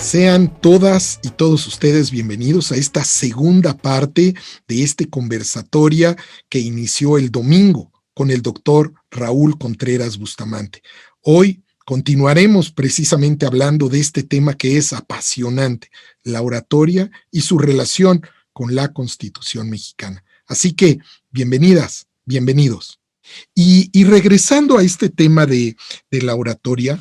Sean todas y todos ustedes bienvenidos a esta segunda parte de este conversatoria que inició el domingo con el doctor Raúl Contreras Bustamante. Hoy continuaremos precisamente hablando de este tema que es apasionante, la oratoria y su relación con la Constitución mexicana. Así que, bienvenidas, bienvenidos. Y regresando a este tema de la oratoria,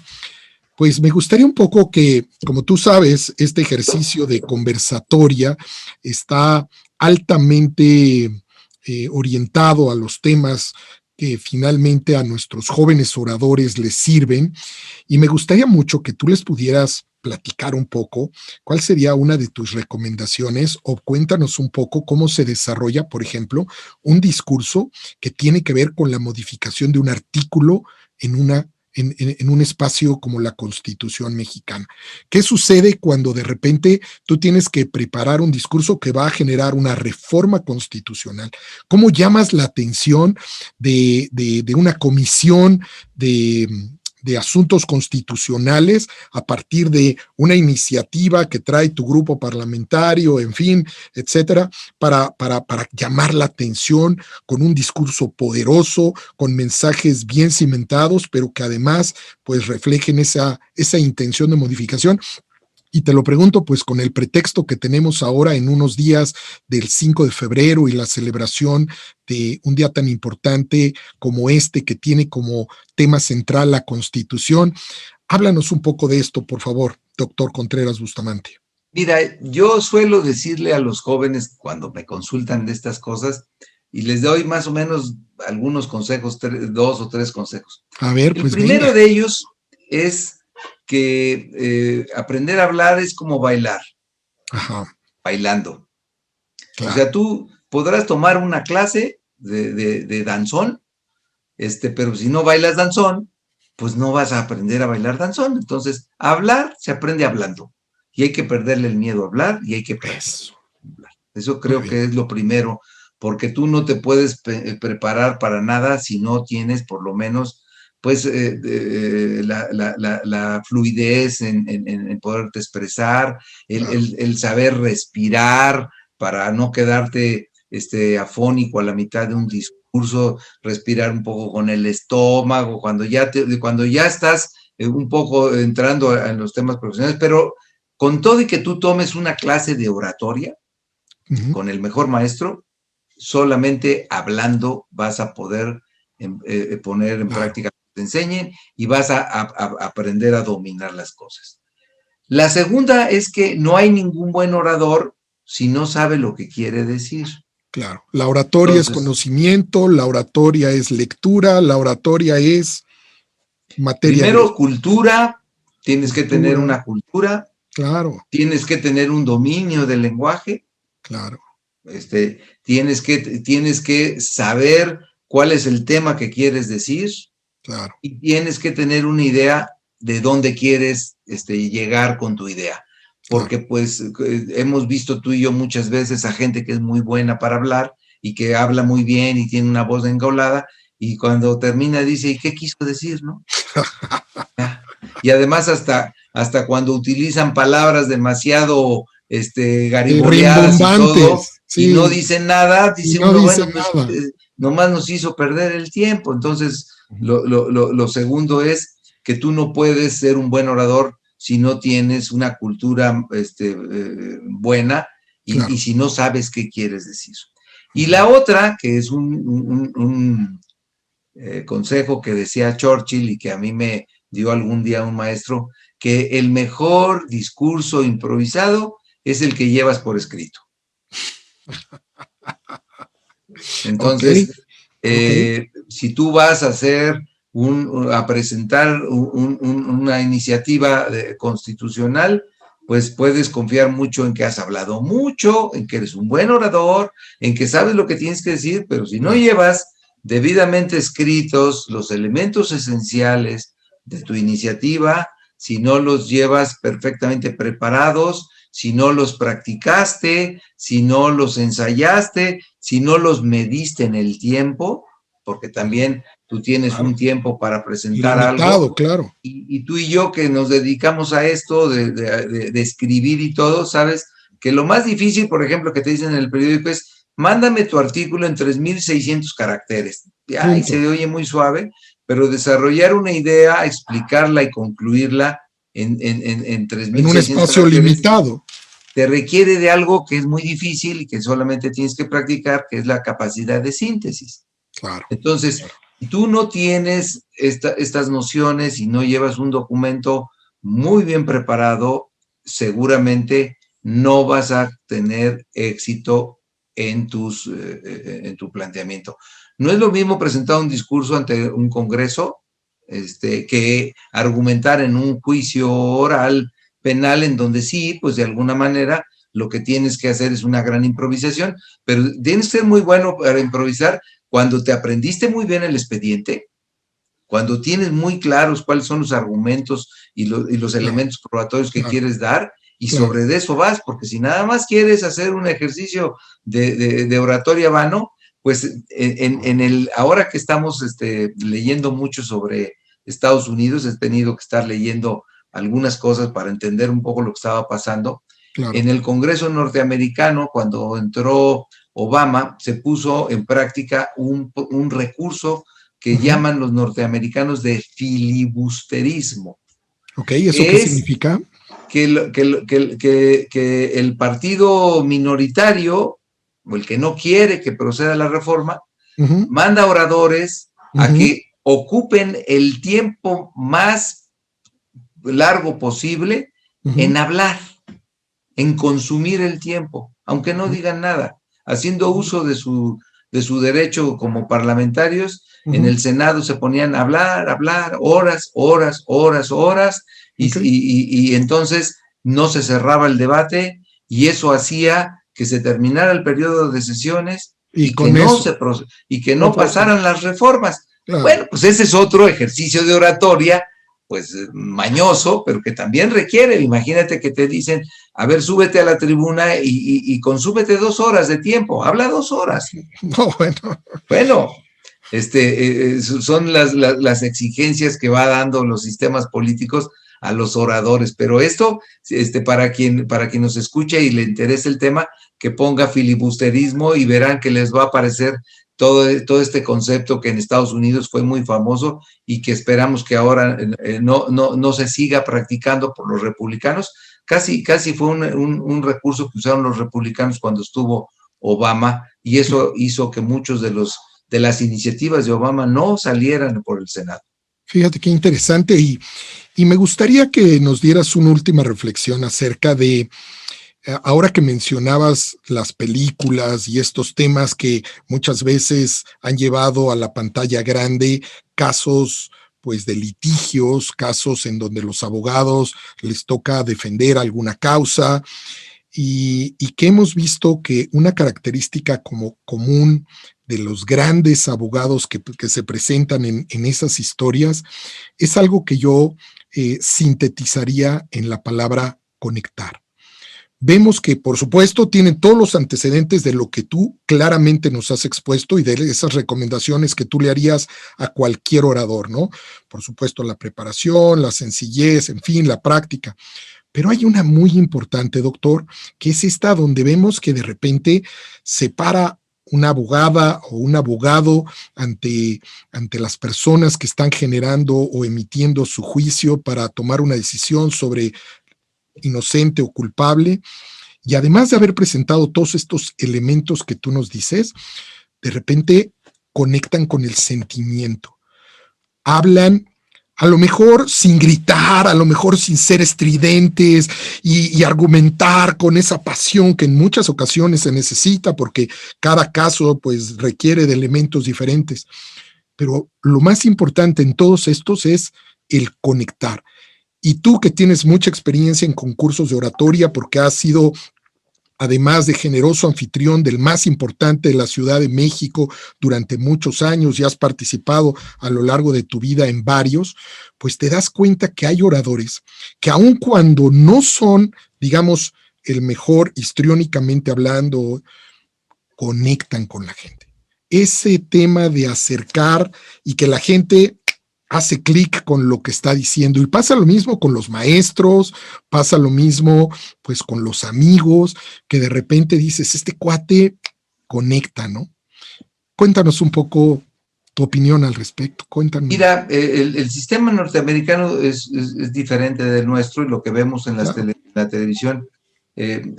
pues me gustaría un poco que, como tú sabes, este ejercicio de conversatoria está altamente orientado a los temas que finalmente a nuestros jóvenes oradores les sirven, y me gustaría mucho que tú les pudieras platicar un poco cuál sería una de tus recomendaciones, o cuéntanos un poco cómo se desarrolla, por ejemplo, un discurso que tiene que ver con la modificación de un artículo en un espacio como la Constitución mexicana. ¿Qué sucede cuando de repente tú tienes que preparar un discurso que va a generar una reforma constitucional? ¿Cómo llamas la atención de una comisión de asuntos constitucionales a partir de una iniciativa que trae tu grupo parlamentario, en fin, etcétera, para llamar la atención con un discurso poderoso, con mensajes bien cimentados, pero que además pues reflejen esa intención de modificación? Y te lo pregunto pues con el pretexto que tenemos ahora en unos días del 5 de febrero y la celebración de un día tan importante como este, que tiene como tema central la Constitución. Háblanos un poco de esto, por favor, doctor Contreras Bustamante. Mira, yo suelo decirle a los jóvenes cuando me consultan de estas cosas, y les doy más o menos algunos consejos, 2 o 3 consejos. A ver, pues el primero venga. de ellos es que aprender a hablar es como bailar. Ajá. Bailando. Claro. O sea, tú podrás tomar una clase de danzón, pero si no bailas danzón, pues no vas a aprender a bailar danzón. Entonces, hablar se aprende hablando. Y hay que perderle el miedo a hablar y hay que practicar. Eso creo que es lo primero, porque tú no te puedes preparar para nada si no tienes por lo menos pues la fluidez en poderte expresar, el saber respirar para no quedarte afónico a la mitad de un discurso, respirar un poco con el estómago, cuando ya estás un poco entrando en los temas profesionales, pero con todo y que tú tomes una clase de oratoria, con el mejor maestro, solamente hablando vas a poder poner en práctica lo que te enseñen y vas a aprender a dominar las cosas. La segunda es que no hay ningún buen orador si no sabe lo que quiere decir. Claro, la oratoria es conocimiento, la oratoria es lectura, la oratoria es materia. Primero, cultura, tienes que tener una cultura. Claro. Tienes que tener un dominio del lenguaje. Claro. Tienes que saber cuál es el tema que quieres decir. Claro. Y tienes que tener una idea de dónde quieres llegar con tu idea. Porque pues hemos visto tú y yo muchas veces a gente que es muy buena para hablar y que habla muy bien y tiene una voz engaulada, y cuando termina dice, ¿y qué quiso decir, no? Y además hasta cuando utilizan palabras demasiado gariboleadas y todo, sí, y no dicen nada, dice uno, bueno, pues nomás nos hizo perder el tiempo. Entonces, lo segundo es que tú no puedes ser un buen orador si no tienes una cultura buena y si no sabes qué quieres decir. Y la otra, que es un consejo que decía Churchill y que a mí me dio algún día un maestro, que el mejor discurso improvisado es el que llevas por escrito. Entonces, si tú vas a hacer a presentar una iniciativa constitucional, pues puedes confiar mucho en que has hablado mucho, en que eres un buen orador, en que sabes lo que tienes que decir, pero si no llevas debidamente escritos los elementos esenciales de tu iniciativa, si no los llevas perfectamente preparados, si no los practicaste, si no los ensayaste, si no los mediste en el tiempo, porque también tú tienes claro, un tiempo para presentar limitado, algo, claro. y tú y yo que nos dedicamos a esto de escribir y todo, sabes que lo más difícil, por ejemplo, que te dicen en el periódico es, mándame tu artículo en 3,600 caracteres. Y Punto. se oye muy suave, pero desarrollar una idea, explicarla y concluirla en En un 3,600 espacio caracteres, limitado. te requiere de algo que es muy difícil y que solamente tienes que practicar, que es la capacidad de síntesis. Claro, Entonces, claro. si tú no tienes estas nociones y no llevas un documento muy bien preparado, seguramente no vas a tener éxito en tu planteamiento. No es lo mismo presentar un discurso ante un congreso que argumentar en un juicio oral penal en donde sí, pues de alguna manera lo que tienes que hacer es una gran improvisación, pero tienes que ser muy bueno para improvisar cuando te aprendiste muy bien el expediente, cuando tienes muy claros cuáles son los argumentos y los Claro, elementos probatorios que claro, quieres dar, y claro. sobre de eso vas, porque si nada más quieres hacer un ejercicio de oratoria vano, pues ahora que estamos leyendo mucho sobre Estados Unidos, he tenido que estar leyendo algunas cosas para entender un poco lo que estaba pasando. Claro. En el Congreso norteamericano, cuando entró Obama, se puso en práctica un recurso que Uh-huh. llaman los norteamericanos de filibusterismo. Ok, ¿eso qué Es significa? que el partido minoritario, o el que no quiere que proceda la reforma, Uh-huh. manda oradores a Uh-huh. que ocupen el tiempo más largo posible Uh-huh. en hablar, en consumir el tiempo, aunque no Uh-huh. digan nada, haciendo uso de su derecho como parlamentarios. En Uh-huh. el Senado se ponían a hablar, horas, horas, horas, horas, Okay. y entonces no se cerraba el debate, y eso hacía que se terminara el periodo de sesiones Y con eso, y que no no procede. pasaran las reformas. Claro. Bueno, pues ese es otro ejercicio de oratoria, pues mañoso, pero que también requiere. Imagínate que te dicen, a ver, súbete a la tribuna y consúmete 2 horas de tiempo, habla 2 horas. No, bueno. Bueno, son las exigencias que va dando los sistemas políticos a los oradores, pero esto, para quien nos escuche y le interese el tema, que ponga filibusterismo y verán que les va a aparecer todo este concepto que en Estados Unidos fue muy famoso y que esperamos que ahora no se siga practicando por los republicanos. Casi fue un recurso que usaron los republicanos cuando estuvo Obama, y eso hizo que muchos de las iniciativas de Obama no salieran por el Senado. Fíjate qué interesante y me gustaría que nos dieras una última reflexión acerca de, ahora que mencionabas las películas y estos temas que muchas veces han llevado a la pantalla grande casos pues de litigios, casos en donde los abogados les toca defender alguna causa y que hemos visto que una característica como común de los grandes abogados que se presentan en esas historias es algo que yo sintetizaría en la palabra conectar. Vemos que, por supuesto, tienen todos los antecedentes de lo que tú claramente nos has expuesto y de esas recomendaciones que tú le harías a cualquier orador, ¿no? Por supuesto, la preparación, la sencillez, en fin, la práctica. Pero hay una muy importante, doctor, que es esta donde vemos que de repente se para una abogada o un abogado ante las personas que están generando o emitiendo su juicio para tomar una decisión sobre inocente o culpable. Y además de haber presentado todos estos elementos que tú nos dices, de repente conectan con el sentimiento. Hablan a lo mejor sin gritar, a lo mejor sin ser estridentes y argumentar con esa pasión que en muchas ocasiones se necesita porque cada caso pues requiere de elementos diferentes. Pero lo más importante en todos estos es el conectar. Y tú que tienes mucha experiencia en concursos de oratoria porque has sido, además de generoso anfitrión del más importante de la Ciudad de México durante muchos años y has participado a lo largo de tu vida en varios, pues te das cuenta que hay oradores que aun cuando no son, digamos, el mejor histriónicamente hablando, conectan con la gente. ese tema de acercar y que la gente hace clic con lo que está diciendo. Y pasa lo mismo con los maestros, pasa lo mismo pues con los amigos, que de repente dices, este cuate conecta, ¿no? Cuéntanos un poco tu opinión al respecto, cuéntanos. Mira, el sistema norteamericano es diferente del nuestro y lo que vemos en Claro. la televisión,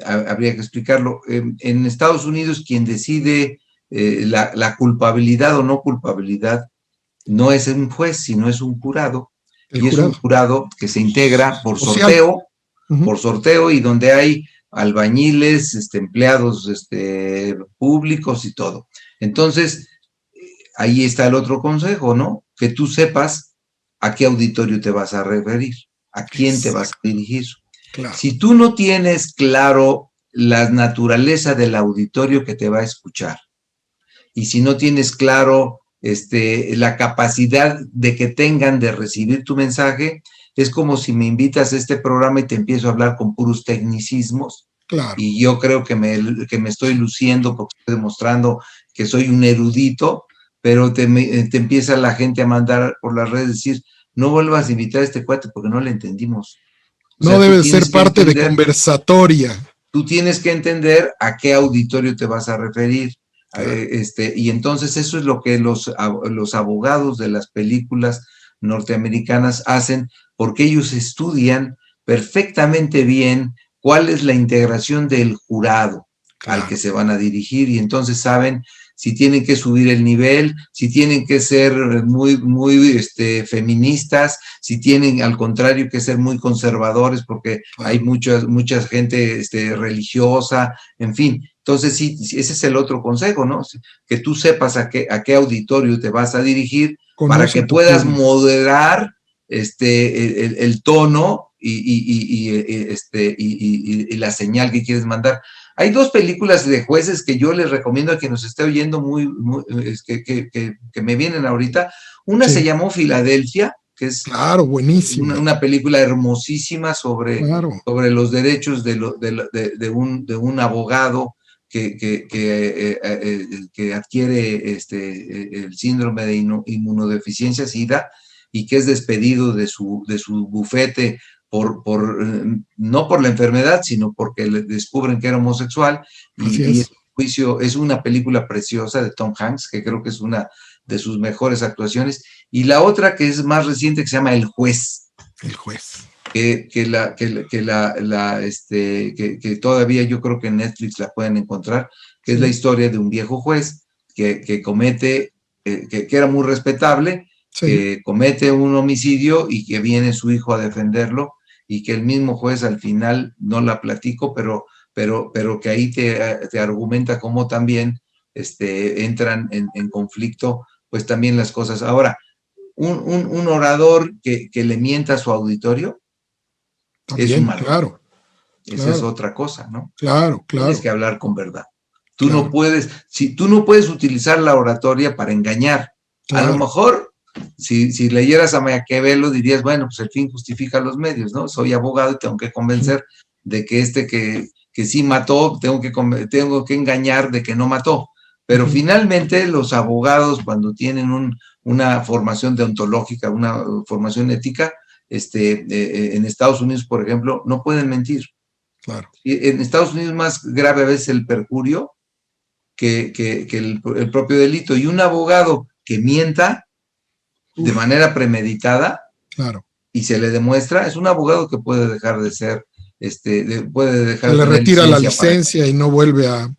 habría que explicarlo. En Estados Unidos quien decide la culpabilidad o no culpabilidad no es un juez, sino es un jurado. El Y es un jurado jurado que se integra social. por sorteo y donde hay albañiles, empleados públicos y todo. Entonces, ahí está el otro consejo, ¿no? Que tú sepas a qué auditorio te vas a referir, a quién te vas a Exacto, dirigir. claro. Si tú no tienes claro la naturaleza del auditorio que te va a escuchar, y si no tienes claro la capacidad de que tengan de recibir tu mensaje, es como si me invitas a este programa y te empiezo a hablar con puros tecnicismos, Claro. y yo creo que me estoy luciendo porque estoy demostrando que soy un erudito, pero te empieza la gente a mandar por las redes decir, no vuelvas a invitar a este cuate porque no le entendimos. O No sea, debe ser parte de conversatoria. tú tienes que entender a qué auditorio te vas a referir. Claro. Y entonces eso es lo que los abogados de las películas norteamericanas hacen, porque ellos estudian perfectamente bien cuál es la integración del jurado al que Claro. se van a dirigir, y entonces saben si tienen que subir el nivel, si tienen que ser muy feministas, si tienen al contrario que ser muy conservadores, porque hay Claro. mucha gente religiosa, en fin. Entonces, sí, ese es el otro consejo, ¿no? Que tú sepas a qué auditorio te vas a dirigir para Conoce que a tu puedas público. moderar el tono y la señal que quieres mandar. Hay dos películas de jueces que yo les recomiendo a quien nos esté oyendo que me vienen ahorita. Una se Sí, llamó Filadelfia, que es claro, buenísima. una película hermosísima Claro. sobre los derechos de un abogado que adquiere el síndrome de inmunodeficiencia SIDA y que es despedido de su bufete no por la enfermedad, sino porque le descubren que era homosexual, Así y es. el juicio es una película preciosa de Tom Hanks, que creo que es una de sus mejores actuaciones, y la otra que es más reciente, que se llama El Juez, El juez. que todavía yo creo que en Netflix la pueden encontrar, que es la Sí, historia de un viejo juez que comete, que era muy respetable, sí. que comete un homicidio y que viene su hijo a defenderlo, y que el mismo juez al final, no la platico, pero que ahí te argumenta cómo también entran en conflicto, pues también las cosas. Ahora, un orador que le mienta a su auditorio es un También, mal orador. claro, Esa es claro, otra cosa, ¿no? claro, Tienes claro, que hablar con verdad. claro, Tú no puedes utilizar la oratoria para engañar. A lo claro. mejor, si leyeras a Maquiavelo, dirías, bueno, pues el fin justifica los medios, ¿no? Soy abogado y tengo que convencer de que que sí mató, tengo que engañar de que no mató. Pero Ujú. finalmente los abogados, cuando tienen una formación deontológica, una formación ética, en Estados Unidos, por ejemplo, no pueden mentir. Claro. En Estados Unidos es más grave a veces el perjurio que el propio delito. Y un abogado que mienta de Uf, manera premeditada claro. y se le demuestra, es un abogado que puede dejar de ser, puede Se dejar de le tener retira la licencia para... licencia y no vuelve a...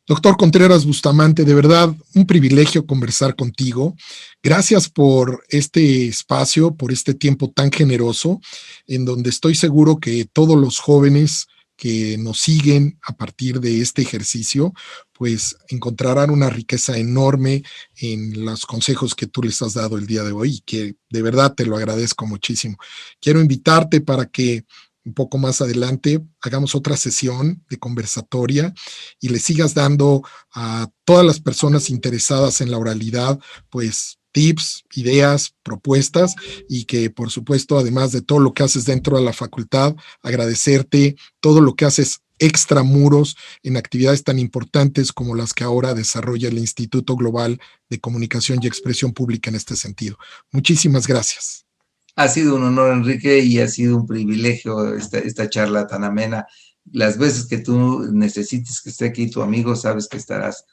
Doctor Contreras Bustamante, de verdad, un privilegio conversar contigo. Gracias por este espacio, por este tiempo tan generoso, en donde estoy seguro que todos los jóvenes que nos siguen a partir de este ejercicio, pues encontrarán una riqueza enorme en los consejos que tú les has dado el día de hoy y que de verdad te lo agradezco muchísimo. Quiero invitarte para que un poco más adelante hagamos otra sesión de conversatoria y le sigas dando a todas las personas interesadas en la oralidad, pues tips, ideas, propuestas y que por supuesto, además de todo lo que haces dentro de la facultad, agradecerte todo lo que haces extramuros en actividades tan importantes como las que ahora desarrolla el Instituto Global de Comunicación y Expresión Pública en este sentido. Muchísimas gracias. Ha sido un honor, Enrique, y ha sido un privilegio esta charla tan amena. Las veces que tú necesites que esté aquí tu amigo, sabes que estarás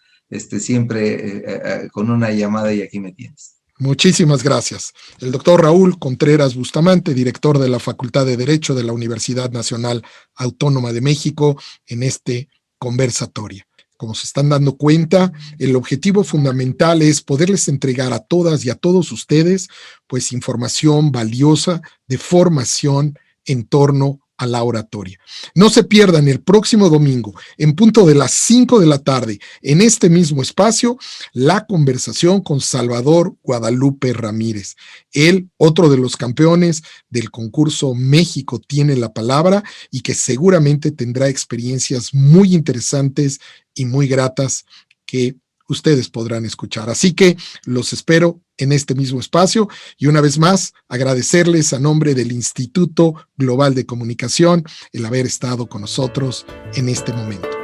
siempre con una llamada y aquí me tienes. Muchísimas gracias. El doctor Raúl Contreras Bustamante, director de la Facultad de Derecho de la Universidad Nacional Autónoma de México, en este conversatorio. Como se están dando cuenta, el objetivo fundamental es poderles entregar a todas y a todos ustedes, pues, información valiosa de formación en torno a la oratoria. No se pierdan el próximo domingo, en punto de las 5 de la tarde, en este mismo espacio, la conversación con Salvador Guadalupe Ramírez. Él, otro de los campeones del concurso México tiene la palabra y que seguramente tendrá experiencias muy interesantes y muy gratas que ustedes podrán escuchar. Así que los espero en este mismo espacio y una vez más agradecerles a nombre del Instituto Global de Comunicación el haber estado con nosotros en este momento.